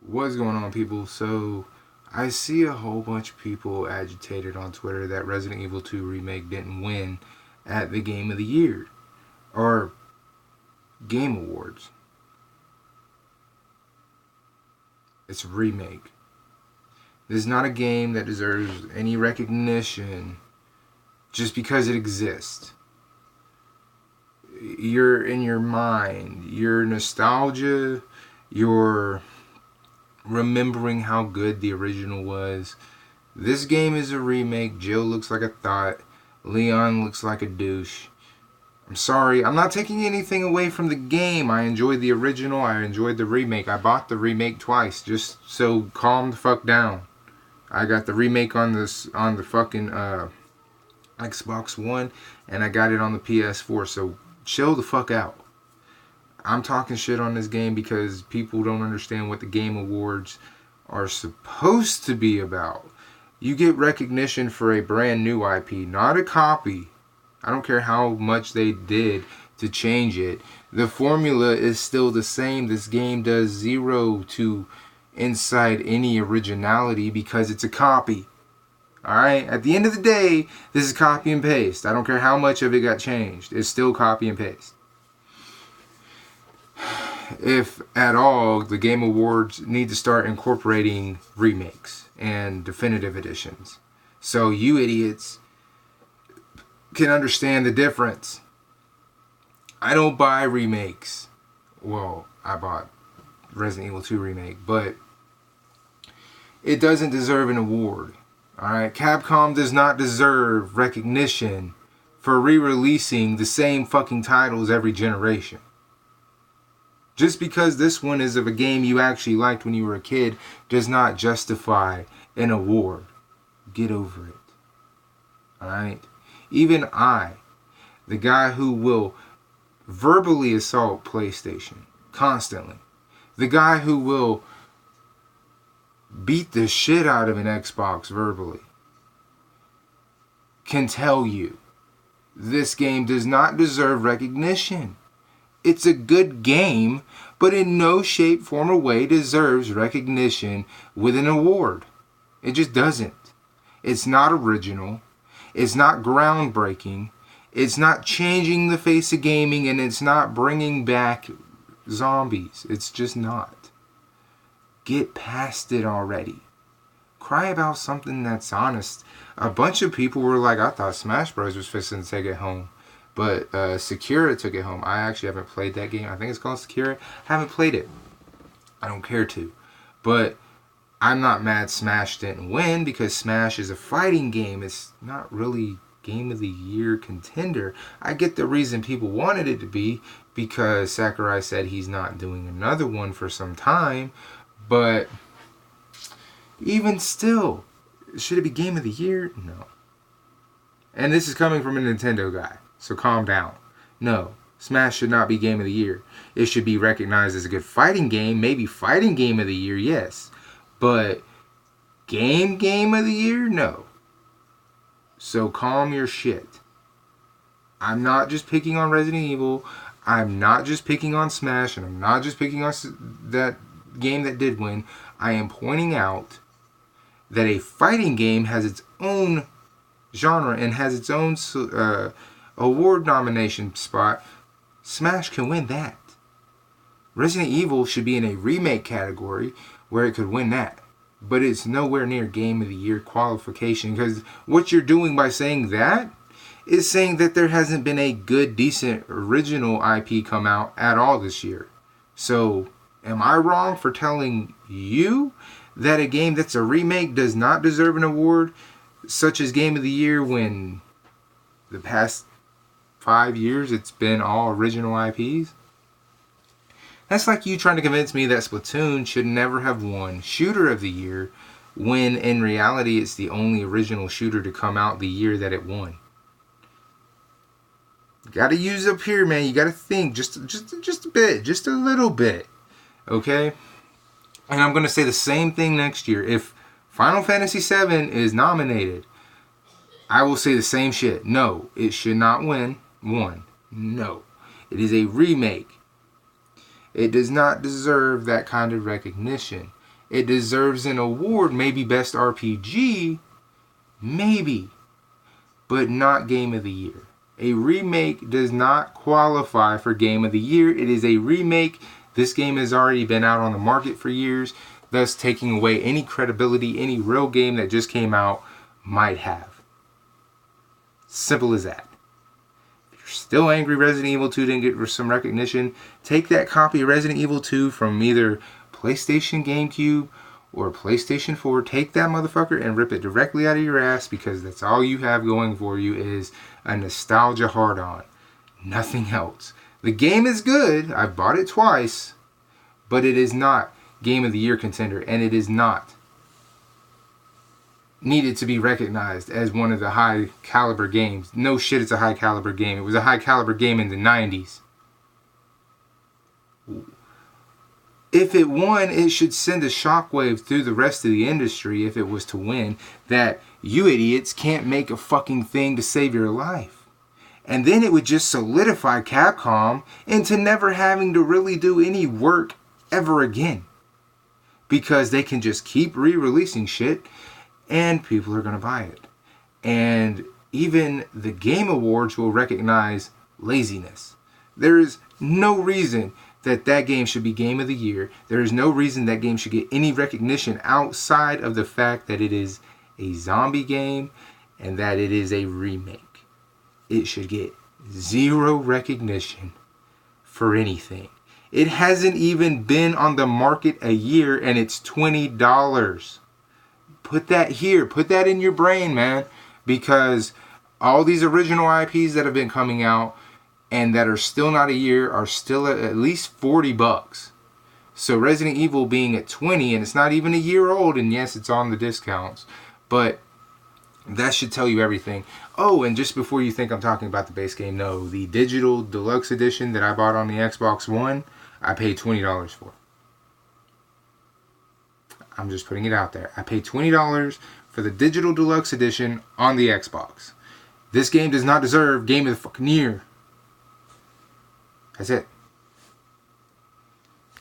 What's going on, people? So, I see a whole bunch of people agitated on Twitter that Resident Evil 2 Remake didn't win at the Game of the Year or Game Awards. It's a remake. This is not a game that deserves any recognition just because it exists. You're in your mind, your nostalgia, your remembering how good the original was. This game is a remake. Jill looks like a thought. Leon looks like a douche. I'm sorry, I'm not taking anything away from the game. I enjoyed the original. I enjoyed the remake. I bought the remake twice, just so calm the fuck down. I got the remake on the fucking Xbox One, and I got it on the PS4. So chill the fuck out. I'm talking shit on this game because people don't understand what the Game Awards are supposed to be about. You get recognition for a brand new IP, not a copy. I don't care how much they did to change it. The formula is still the same. This game does zero to incite any originality because it's a copy. Alright? At the end of the day, this is copy and paste. I don't care how much of it got changed. It's still copy and paste. If at all, the Game Awards need to start incorporating remakes and definitive editions, so you idiots can understand the difference. I don't buy remakes. Well, I bought Resident Evil 2 Remake, but it doesn't deserve an award. Alright, Capcom does not deserve recognition for re-releasing the same fucking titles every generation. Just because this one is of a game you actually liked when you were a kid does not justify an award. Get over it. Alright? Even I, the guy who will verbally assault PlayStation constantly, the guy who will beat the shit out of an Xbox verbally, can tell you this game does not deserve recognition. It's a good game, but in no shape, form, or way deserves recognition with an award. It just doesn't. It's not original. It's not groundbreaking. It's not changing the face of gaming, and it's not bringing back zombies. It's just not. Get past it already. Cry about something that's honest. A bunch of people were like, I thought Smash Bros. Was fixing to take it home. But Sekiro took it home. I actually haven't played that game. I think it's called Sekiro. Haven't played it. I don't care to. But I'm not mad Smash didn't win because Smash is a fighting game. It's not really Game of the Year contender. I get the reason people wanted it to be because Sakurai said he's not doing another one for some time. But even still, should it be Game of the Year? No. And this is coming from a Nintendo guy. So calm down. No, Smash should not be Game of the Year. It should be recognized as a good fighting game. Maybe fighting Game of the Year, yes. But Game of the Year? No. So calm your shit. I'm not just picking on Resident Evil. I'm not just picking on Smash. And I'm not just picking on that game that did win. I am pointing out that a fighting game has its own genre and has its own award nomination spot. Smash can win that. Resident Evil should be in a remake category where it could win that. But it's nowhere near Game of the Year qualification, because what you're doing by saying that is saying that there hasn't been a good, decent, original IP come out at all this year. So, am I wrong for telling you that a game that's a remake does not deserve an award, such as Game of the Year, when the past 5 years it's been all original IPs? That's like you trying to convince me that Splatoon should never have won Shooter of the Year, when in reality it's the only original shooter to come out the year that it won. You gotta use up here, man. You gotta think just a bit, just a little bit, okay? And I'm gonna say the same thing next year. If Final Fantasy VII is nominated, I will say the same shit. No, it should not win. No. It is a remake. It does not deserve that kind of recognition. It deserves an award, maybe Best RPG, maybe, but not Game of the Year. A remake does not qualify for Game of the Year. It is a remake. This game has already been out on the market for years, thus taking away any credibility any real game that just came out might have. Simple as that. If you're still angry Resident Evil 2 didn't get some recognition, take that copy of Resident Evil 2 from either PlayStation, GameCube, or PlayStation 4. Take that motherfucker and rip it directly out of your ass, because that's all you have going for you is a nostalgia hard-on. Nothing else. The game is good. I've bought it twice. But it is not Game of the Year contender. And it is not needed to be recognized as one of the high caliber games. No shit, it's a high caliber game. It was a high caliber game in the 90s. If it won, it should send a shockwave through the rest of the industry if it was to win, that you idiots can't make a fucking thing to save your life. And then it would just solidify Capcom into never having to really do any work ever again. Because they can just keep re-releasing shit and people are going to buy it. And even the Game Awards will recognize laziness. There is no reason that game should be Game of the Year. There is no reason that game should get any recognition outside of the fact that it is a zombie game and that it is a remake. It should get zero recognition for anything. It hasn't even been on the market a year and it's $20. Put that here. Put that in your brain, man. Because all these original IPs that have been coming out and that are still not a year are still at least $40. So Resident Evil being at 20 and it's not even a year old, and yes, it's on the discounts, but that should tell you everything. Oh, and just before you think I'm talking about the base game, no, the digital deluxe edition that I bought on the Xbox One, I paid $20 for. I'm just putting it out there. I paid $20 for the digital deluxe edition on the Xbox. This game does not deserve Game of the fucking Year. That's it.